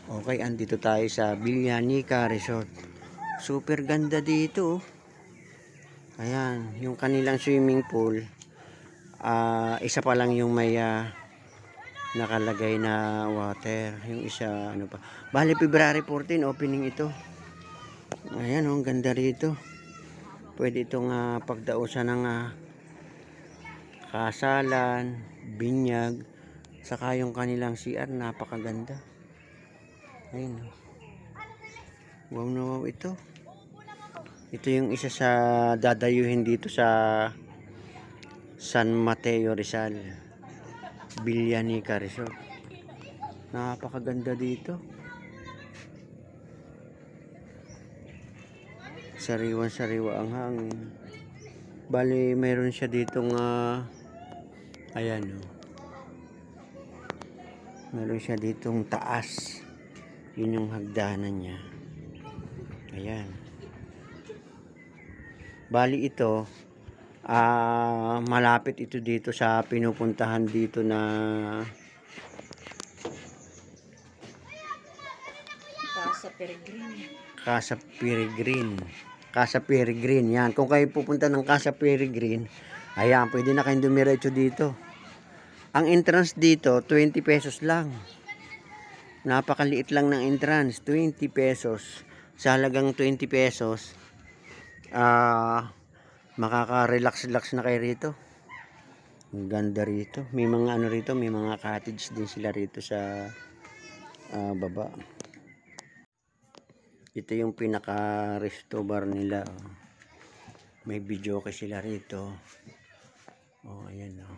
Okay, andito tayo sa Villanica Resort. Super ganda dito. Ayan, yung kanilang swimming pool. Isa pa lang yung may nakalagay na water. Yung isa, ano pa. Bali, February 14, opening ito. Ayan, ang ganda rito. Pwede itong pagdausan ng kasalan, binyag, saka yung kanilang CR, napakaganda. Ayun. Wow na wow ito. Ito yung isa sa dadayuhin dito sa San Mateo Rizal. Villanica Resort. Napakaganda dito. Sariwan-sariwa ang hangin. Bali, mayroon siya ditong ayan o. Mayroon siya ditong taas. Yun yung hagdanan niya. Ayan. Bali ito, malapit ito dito sa pinupuntahan dito na Casa Peregrine. Casa Peregrine. Yan. Kung kayo pupunta ng Casa Peregrine, ayan, pwede na kayong dumiretso dito. Ang entrance dito, 20 pesos lang. Napakaliit lang ng entrance, 20 pesos. Sa halagang 20 pesos, makaka-relax-relax na kayo rito. Ang ganda rito. May mga ano rito, may mga cottage din sila rito sa baba. Ito yung pinaka-resto bar nila. May videoke sila rito. Oh, ayan oh.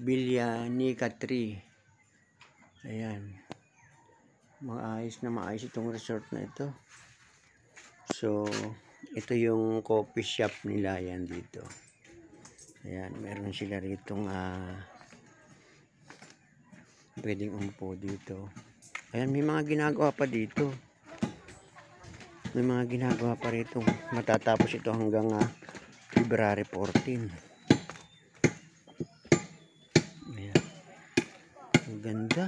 Villanica 3. Ayan. Maayos na maayos itong resort na ito. So, ito yung coffee shop nila yan dito. Ayan, meron sila ritong pwedeng umupo dito. Ayan, may mga ginagawa pa dito. May mga ginagawa pa rito. Matatapos ito hanggang February 14. Ayan. Ang ganda.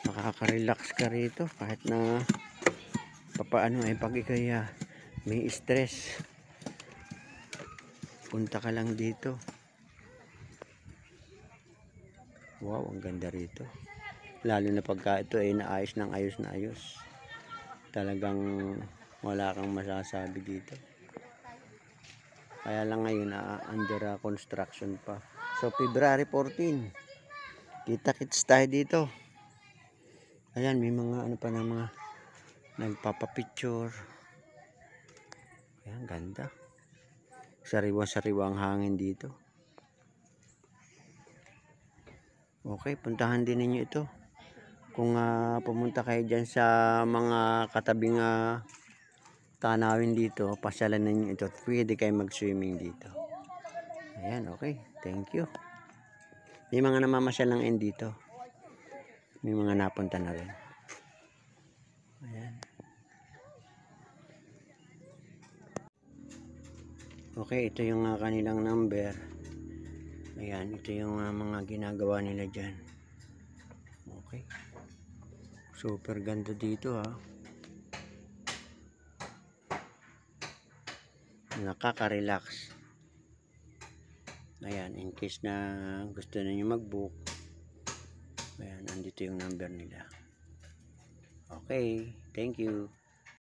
Makaka-relax ka rito kahit na papaano ay pag ikay may stress. Punta ka lang dito. Wow, ang ganda rito. Lalo na pagka ito ay naayos ng ayos na ayos. Talagang wala kang masasabi dito. Kaya lang ngayon under construction pa. So February 14, kita-kits tayo dito. Ayan, may mga ano pa na mga nagpapapicture. Ayan, ganda. Sariwa-sariwa ang hangin dito. Okay, puntahan din ninyo ito. Kung pumunta kayo dyan sa mga katabing tanawin dito, pasyalan ninyo ito. Pwede kayo mag-swimming dito. Ayan, okay. Thank you. May mga namamasyal lang dito. May mga napunta na rin. Ayan. Okay, ito yung kanilang number. Ayan, ito yung mga ginagawa nila dyan. Okay. Super ganda dito Nakaka-relax. Ayan, in case na gusto niyo mag-book. Ayan, andito yung number nila. Okay, thank you.